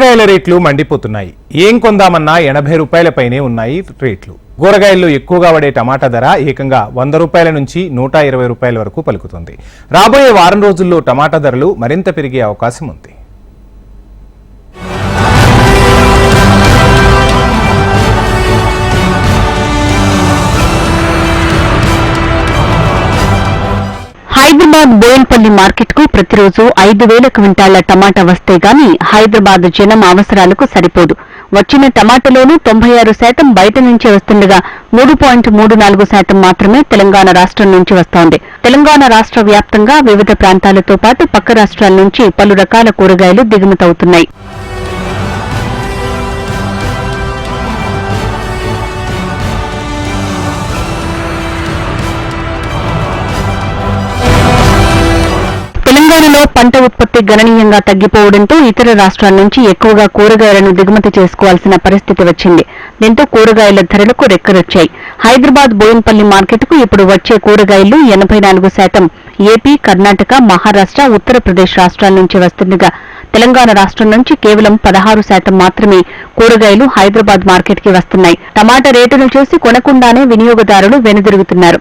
కూరగాయల రేట్లు మండిపోతున్నాయి. ఏం కొందామన్నా 80 రూపాయలపైనే ఉన్నాయి రేట్లు. కూరగాయల్లో ఎక్కువగా పడే టమాటా ధర ఏకంగా 100 రూపాయల నుంచి 120 రూపాయల వరకు పలుకుతుంది. రాబోయే వారం రోజుల్లో టమాటా ధరలు మరింత పెరిగే అవకాశం ఉంది. హైదరాబాద్ బోయన్పల్లి మార్కెట్ కు ప్రతిరోజు 5,000 క్వింటాళ్ల టమాటా వస్తే గాని హైదరాబాద్ జనం అవసరాలకు సరిపోదు. వచ్చిన టమాటాలోనూ 96% బయట నుంచి వస్తుండగా 3.34% మాత్రమే తెలంగాణ రాష్ట్రం నుంచి వస్తోంది. తెలంగాణ రాష్ట్ర వ్యాప్తంగా వివిధ ప్రాంతాలతో పాటు పక్క రాష్ట్రాల నుంచి పలు రకాల కూరగాయలు దిగుమతవుతున్నాయి. తెలంగాణలో పంట ఉత్పత్తి గణనీయంగా తగ్గిపోవడంతో ఇతర రాష్ట్రాల నుంచి ఎక్కువగా కూరగాయలను దిగుమతి చేసుకోవాల్సిన పరిస్థితి వచ్చింది. దీంతో కూరగాయల ధరలకు రెక్కరొచ్చాయి. హైదరాబాద్ బోయన్పల్లి మార్కెట్కు ఇప్పుడు వచ్చే కూరగాయలు 84% ఏపీ, కర్ణాటక, మహారాష్ట్ర, ఉత్తరప్రదేశ్ రాష్ట్రాల నుంచి వస్తుండగా తెలంగాణ రాష్ట్రం నుంచి కేవలం 16% మాత్రమే కూరగాయలు హైదరాబాద్ మార్కెట్కి వస్తున్నాయి. టమాటా రేటును చూసి కొనకుండానే వినియోగదారులు వెనుదిరుగుతున్నారు.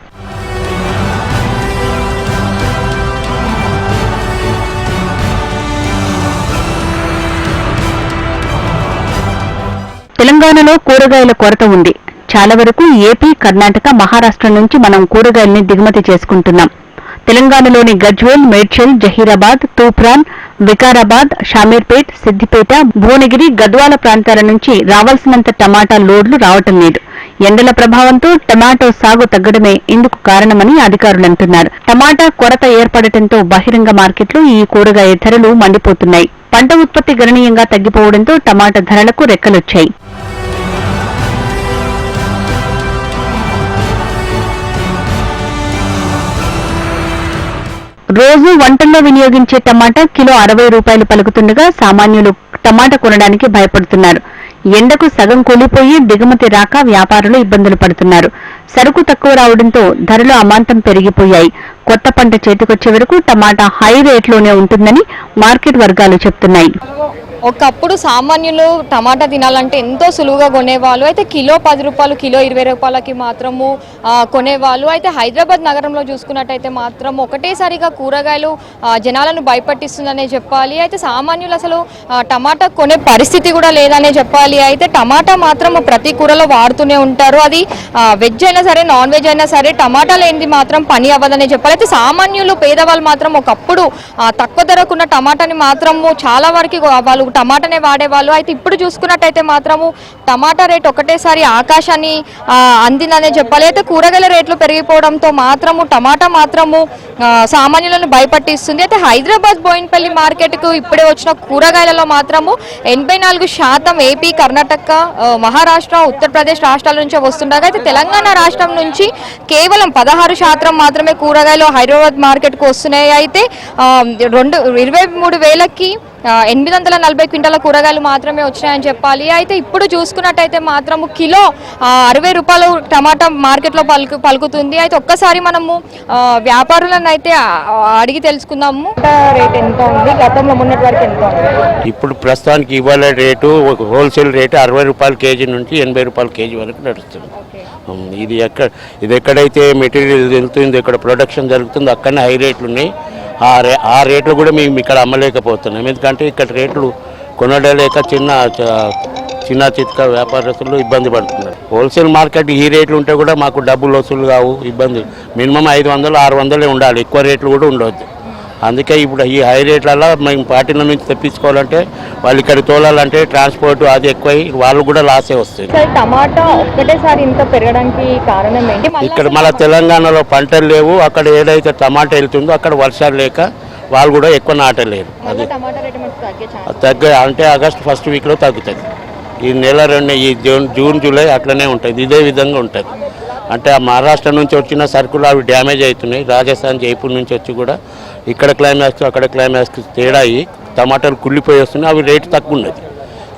తెలంగాణలో కూరగాయల కొరత ఉంది. చాలా వరకు ఏపీ, కర్ణాటక, మహారాష్ట్ర నుంచి మనం కూరగాయల్ని దిగుమతి చేసుకుంటున్నాం. తెలంగాణలోని గజ్వేల్, మేడ్చల్, జహీరాబాద్, తూప్రాన్, వికారాబాద్, షామీర్పేట్, సిద్దిపేట, భువనగిరి, గద్వాల ప్రాంతాల నుంచి రావాల్సినంత టమాటా లోడ్లు రావటం లేదు. ఎండల ప్రభావంతో టమాటో సాగు తగ్గడమే ఇందుకు కారణమని అధికారులు అంటున్నారు. టమాటా కొరత ఏర్పడటంతో బహిరంగ మార్కెట్లో ఈ కూరగాయ ధరలు మండిపోతున్నాయి. పంట ఉత్పత్తి గణనీయంగా తగ్గిపోవడంతో టమాటా ధరలకు రెక్కలొచ్చాయి. రోజు వంటల్లో వినియోగించే టమాటా కిలో 60 రూపాయలు పలుకుతుండగా సామాన్యులు టమాటా కొనడానికి భయపడుతున్నారు. ఎండకు సగం కూలిపోయి దిగుమతి రాక వ్యాపారులు ఇబ్బందులు పడుతున్నారు. సరుకు తక్కువ రావడంతో ధరలు అమాంతం పెరిగిపోయాయి. కొత్త పంట చేతికొచ్చే వరకు టమాటా హై రేట్లోనే ఉంటుందని మార్కెట్ వర్గాలు చెప్తున్నాయి. ఒకప్పుడు సామాన్యులు టమాటా తినాలంటే ఎంతో సులువుగా కొనేవాళ్ళు. అయితే కిలో 10 రూపాయలు, కిలో 20 రూపాయలకి మాత్రము కొనేవాళ్ళు. అయితే హైదరాబాద్ నగరంలో చూసుకున్నట్టయితే మాత్రం ఒకటేసారిగా కూరగాయలు జనాలను భయపట్టిస్తుందనే చెప్పాలి. అయితే సామాన్యులు అసలు టమాటా కొనే పరిస్థితి కూడా లేదనే చెప్పాలి. అయితే టమాటా మాత్రం ప్రతి కూరలో వాడుతూనే ఉంటారు. అది వెజ్ అయినా సరే, నాన్ వెజ్ అయినా సరే టమాటా లేనిది మాత్రం పని అవ్వదనే చెప్పాలి. అయితే సామాన్యులు, పేదవాళ్ళు మాత్రం ఒకప్పుడు తక్కువ ధరకున్న టమాటాని మాత్రము చాలా వరకు వాళ్ళు టమాటానే వాడేవాళ్ళు. అయితే ఇప్పుడు చూసుకున్నట్టయితే మాత్రము టమాటా రేట్ ఒకటేసారి ఆకాశాన్ని అందిందనే చెప్పాలి. అయితే కూరగాయల రేట్లు పెరిగిపోవడంతో మాత్రము టమాటా మాత్రము సామాన్యులను భయపట్టిస్తుంది. అయితే హైదరాబాద్ బోయిన్పల్లి మార్కెట్కు ఇప్పుడే వచ్చిన కూరగాయలలో మాత్రము 84% ఏపీ, కర్ణాటక, మహారాష్ట్ర, ఉత్తరప్రదేశ్ రాష్ట్రాల నుంచి వస్తుండగా అయితే తెలంగాణ రాష్ట్రం నుంచి కేవలం 16% మాత్రమే కూరగాయలు హైదరాబాద్ మార్కెట్కు వస్తున్నాయి. అయితే 23,000కి 840 క్వింటాల కూరగాయలు మాత్రమే వచ్చినాయని చెప్పాలి. అయితే ఇప్పుడు చూసుకున్నట్టయితే మాత్రము కిలో 60 రూపాయలు టమాటా మార్కెట్లో పలుకుతుంది. అయితే ఒక్కసారి మనము వ్యాపారులను అయితే అడిగి తెలుసుకుందాము. రేట్ ఎంత ఉంది, గతంలో మొన్నటి వరకు ఎంత ఉంది? ఇప్పుడు ప్రస్తుతానికి ఇవాళ రేటు హోల్సేల్ రేటు 60 రూపాయల కేజీ నుంచి 80 రూపాయల కేజీ వరకు నడుస్తుంది. ఇది ఎక్కడైతే మెటీరియల్ వెళ్తుందో, ఇక్కడ ప్రొడక్షన్ జరుగుతుందో అక్కడనే హై రేట్లు ఉన్నాయి. ఆ రేట్లు కూడా మేము ఇక్కడ అమ్మలేకపోతున్నాం. ఎందుకంటే ఇక్కడ రేట్లు కొనడలేక చిన్న చిత్క వ్యాపారస్తులు ఇబ్బంది పడుతున్నారు. హోల్సేల్ మార్కెట్ ఈ రేట్లు ఉంటే కూడా మాకు డబ్బులు వసూలు కావు, ఇబ్బంది. మినిమం 500-600 ఉండాలి, ఎక్కువ రేట్లు కూడా ఉండవద్దు. అందుకే ఇప్పుడు ఈ హై రేట్లలో మేము పార్టీల నుంచి తెప్పించుకోవాలంటే వాళ్ళు ఇక్కడ తోలాలంటే ట్రాన్స్పోర్ట్ అది ఎక్కువై వాళ్ళు కూడా లాసే వస్తుంది. టమాటా ఒక్కటేసారి ఇంత పెరగడానికి కారణం ఏంటి? ఇక్కడ మన తెలంగాణలో పంటలు లేవు. అక్కడ ఏదైతే టమాటా వెళ్తుందో అక్కడ వర్షాలు లేక వాళ్ళు కూడా ఎక్కువ నాటలేరు. అది తగ్గే అంటే ఆగస్టు ఫస్ట్ వీక్లో తగ్గుతుంది. ఈ నెల ఈ జూన్ జూలై అట్లనే ఉంటుంది, ఇదే విధంగా ఉంటుంది. అంటే ఆ మహారాష్ట్ర నుంచి వచ్చిన సరుకులు అవి డ్యామేజ్ అవుతున్నాయి. రాజస్థాన్, జైపూర్ నుంచి వచ్చి కూడా ఇక్కడ క్లైమాక్స్ అక్కడ క్లైమాక్స్ తేడా అయ్యి టమాటాలు కుళ్ళిపోయి వస్తున్నాయి. అవి రేటు తక్కువ ఉన్నది.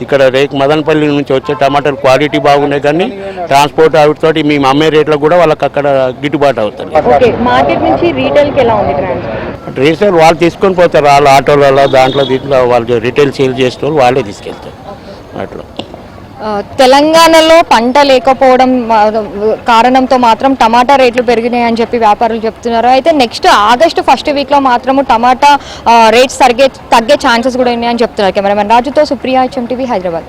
ఇక్కడ మదనపల్లి నుంచి వచ్చే టమాటాలు క్వాలిటీ బాగున్నాయి, కానీ ట్రాన్స్పోర్ట్ వాటితోటి మేము అమ్మే రేట్లకు కూడా వాళ్ళకి అక్కడ గిట్టుబాటు అవుతుంది. మార్కెట్ నుంచి రీటైల్కి ఎలా ఉంది? రీసేల్ వాళ్ళు తీసుకొని పోతారు, వాళ్ళ ఆటోలలో దాంట్లో దీంట్లో వాళ్ళు రిటైల్ సేల్ చేసిన వాళ్ళు వాళ్ళే తీసుకెళ్తారు అట్లా. తెలంగాణలో పంట లేకపోవడం కారణంతో మాత్రం టమాటా రేట్లు పెరిగినాయి అని చెప్పి వ్యాపారులు చెప్తున్నారు. అయితే నెక్స్ట్ ఆగస్టు ఫస్ట్ వీక్లో మాత్రము టమాటా రేట్స్ తగ్గే ఛాన్సెస్ కూడా ఉన్నాయని చెప్తున్నారు. కెమెరామెన్ రాజుతో సుప్రియా, HMTV, హైదరాబాద్.